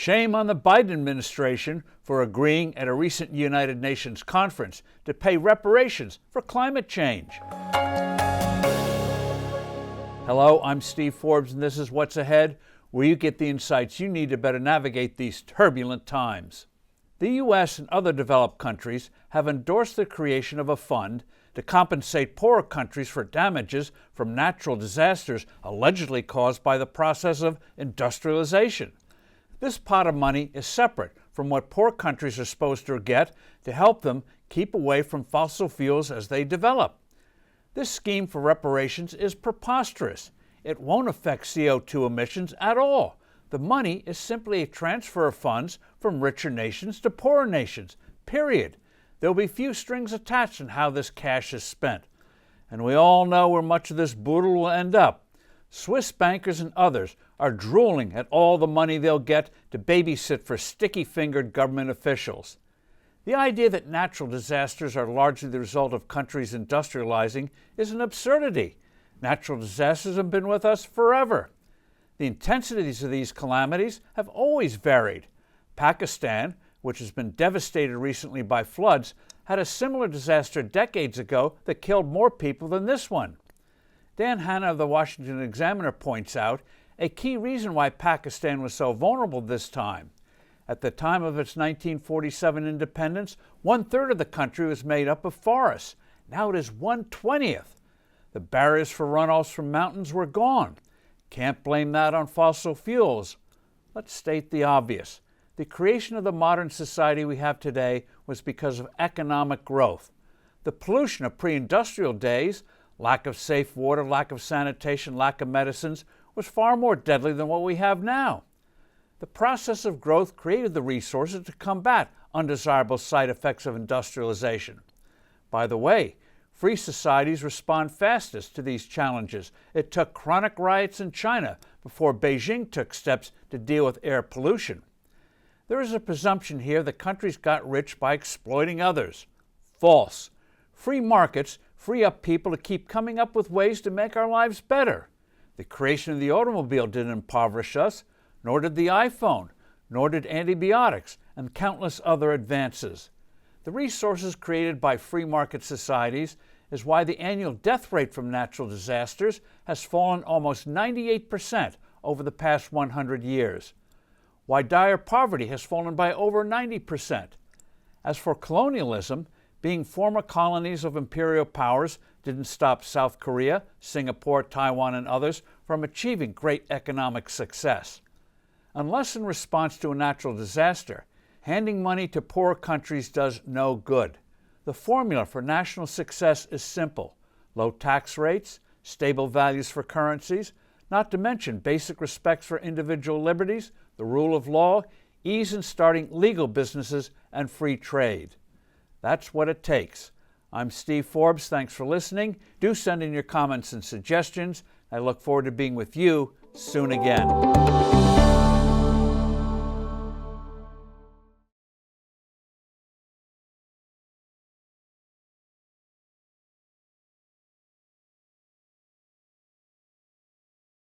Shame on the Biden administration for agreeing at a recent United Nations conference to pay reparations for climate change. Hello, I'm Steve Forbes, and this is What's Ahead, where you get the insights you need to better navigate these turbulent times. The U.S. and other developed countries have endorsed the creation of a fund to compensate poorer countries for damages from natural disasters allegedly caused by the process of industrialization. This pot of money is separate from what poor countries are supposed to get to help them keep away from fossil fuels as they develop. This scheme for reparations is preposterous. It won't affect CO2 emissions at all. The money is simply a transfer of funds from richer nations to poorer nations, period. There will be few strings attached in how this cash is spent. And we all know where much of this boodle will end up. Swiss bankers and others are drooling at all the money they'll get to babysit for sticky-fingered government officials. The idea that natural disasters are largely the result of countries industrializing is an absurdity. Natural disasters have been with us forever. The intensities of these calamities have always varied. Pakistan, which has been devastated recently by floods, had a similar disaster decades ago that killed more people than this one. Dan Hanna of the Washington Examiner points out a key reason why Pakistan was so vulnerable this time. At the time of its 1947 independence, 1/3 of the country was made up of forests. Now it is 1/20. The barriers for runoffs from mountains were gone. Can't blame that on fossil fuels. Let's state the obvious. The creation of the modern society we have today was because of economic growth. The pollution of pre-industrial days, lack of safe water, lack of sanitation, lack of medicines, was far more deadly than what we have now. The process of growth created the resources to combat undesirable side effects of industrialization. By the way, free societies respond fastest to these challenges. It took chronic riots in China before Beijing took steps to deal with air pollution. There is a presumption here that countries got rich by exploiting others. False. Free markets free up people to keep coming up with ways to make our lives better. The creation of the automobile didn't impoverish us, nor did the iPhone, nor did antibiotics and countless other advances. The resources created by free market societies is why the annual death rate from natural disasters has fallen almost 98% over the past 100 years. Why dire poverty has fallen by over 90%. As for colonialism, being former colonies of imperial powers didn't stop South Korea, Singapore, Taiwan, and others from achieving great economic success. Unless in response to a natural disaster, handing money to poor countries does no good. The formula for national success is simple: low tax rates, stable values for currencies, not to mention basic respects for individual liberties, the rule of law, ease in starting legal businesses, and free trade. That's what it takes. I'm Steve Forbes. Thanks for listening. Do send in your comments and suggestions. I look forward to being with you soon again.